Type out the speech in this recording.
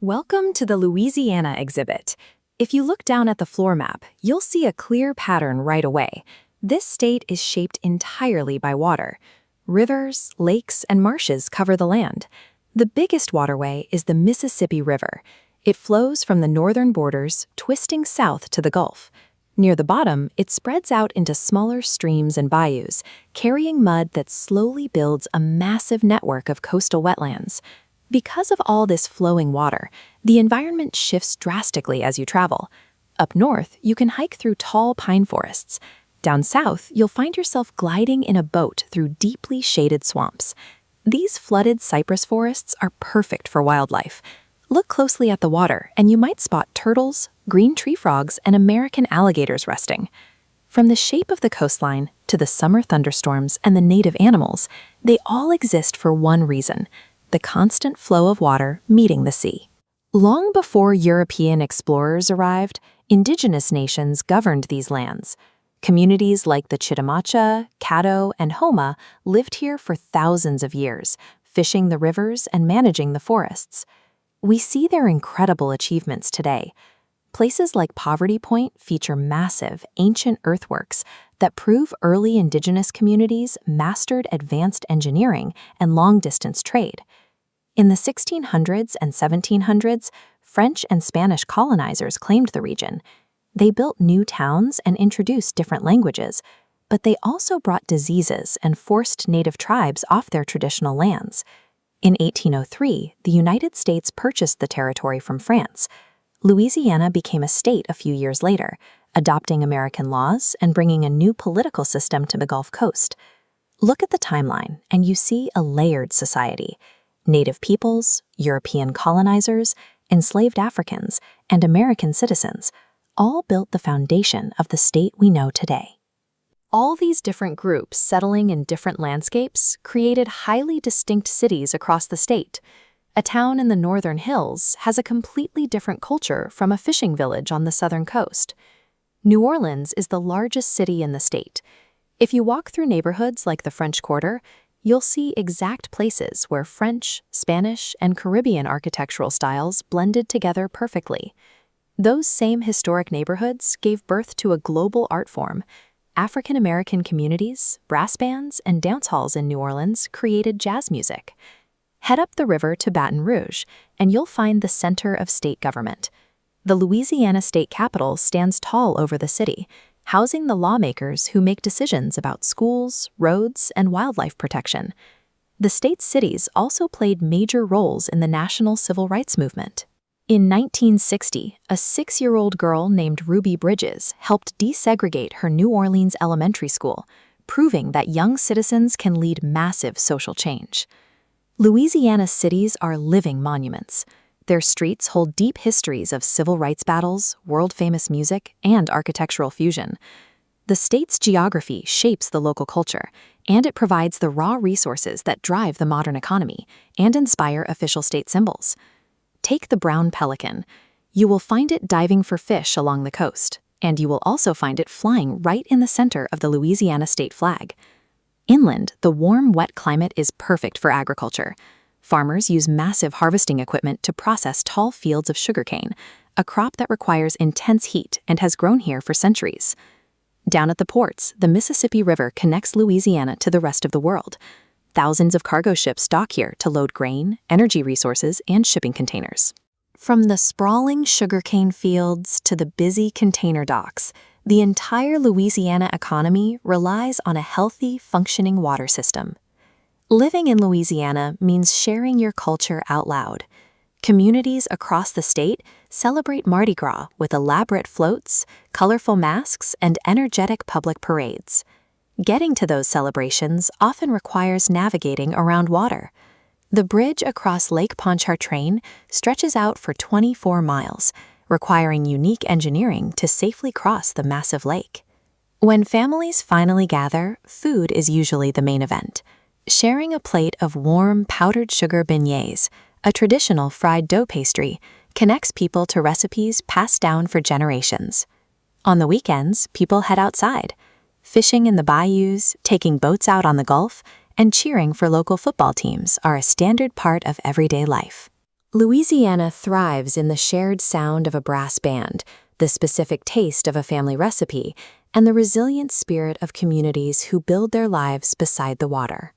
Welcome to the Louisiana exhibit. If you look down at the floor map, you'll see a clear pattern right away. This state is shaped entirely by water. Rivers, lakes, and marshes cover the land. The biggest waterway is the Mississippi River. It flows from the northern borders, twisting south to the Gulf. Near the bottom, it spreads out into smaller streams and bayous, carrying mud that slowly builds a massive network of coastal wetlands. Because of all this flowing water, the environment shifts drastically as you travel. Up north, you can hike through tall pine forests. Down south, you'll find yourself gliding in a boat through deeply shaded swamps. These flooded cypress forests are perfect for wildlife. Look closely at the water, and you might spot turtles, green tree frogs, and American alligators resting. From the shape of the coastline to the summer thunderstorms and the native animals, they all exist for one reason: the constant flow of water meeting the sea. Long before European explorers arrived, indigenous nations governed these lands. Communities like the Chitimacha, Caddo, and Homa lived here for thousands of years, fishing the rivers and managing the forests. We see their incredible achievements today. Places like Poverty Point feature massive, ancient earthworks that prove early indigenous communities mastered advanced engineering and long-distance trade. In the 1600s and 1700s, French and Spanish colonizers claimed the region. They built new towns and introduced different languages, but they also brought diseases and forced native tribes off their traditional lands. In 1803, the United States purchased the territory from France. Louisiana became a state a few years later, adopting American laws and bringing a new political system to the Gulf Coast. Look at the timeline, and you see a layered society. Native peoples, European colonizers, enslaved Africans, and American citizens all built the foundation of the state we know today. All these different groups settling in different landscapes created highly distinct cities across the state. A town in the northern hills has a completely different culture from a fishing village on the southern coast. New Orleans is the largest city in the state. If you walk through neighborhoods like the French Quarter, you'll see exact places where French, Spanish, and Caribbean architectural styles blended together perfectly. Those same historic neighborhoods gave birth to a global art form. African American communities, brass bands, and dance halls in New Orleans created jazz music. Head up the river to Baton Rouge, and you'll find the center of state government. The Louisiana state capitol stands tall over the city, housing the lawmakers who make decisions about schools, roads, and wildlife protection. The state's cities also played major roles in the national civil rights movement. In 1960, a 6-year-old girl named Ruby Bridges helped desegregate her New Orleans elementary school, proving that young citizens can lead massive social change. Louisiana's cities are living monuments. Their streets hold deep histories of civil rights battles, world-famous music, and architectural fusion. The state's geography shapes the local culture, and it provides the raw resources that drive the modern economy and inspire official state symbols. Take the brown pelican. You will find it diving for fish along the coast, and you will also find it flying right in the center of the Louisiana state flag. Inland, the warm, wet climate is perfect for agriculture. Farmers use massive harvesting equipment to process tall fields of sugarcane, a crop that requires intense heat and has grown here for centuries. Down at the ports, the Mississippi River connects Louisiana to the rest of the world. Thousands of cargo ships dock here to load grain, energy resources, and shipping containers. From the sprawling sugarcane fields to the busy container docks, the entire Louisiana economy relies on a healthy, functioning water system. Living in Louisiana means sharing your culture out loud. Communities across the state celebrate Mardi Gras with elaborate floats, colorful masks, and energetic public parades. Getting to those celebrations often requires navigating around water. The bridge across Lake Pontchartrain stretches out for 24 miles, requiring unique engineering to safely cross the massive lake. When families finally gather, food is usually the main event. Sharing a plate of warm, powdered sugar beignets, a traditional fried dough pastry, connects people to recipes passed down for generations. On the weekends, people head outside, fishing in the bayous, taking boats out on the Gulf, and cheering for local football teams are a standard part of everyday life. Louisiana thrives in the shared sound of a brass band, the specific taste of a family recipe, and the resilient spirit of communities who build their lives beside the water.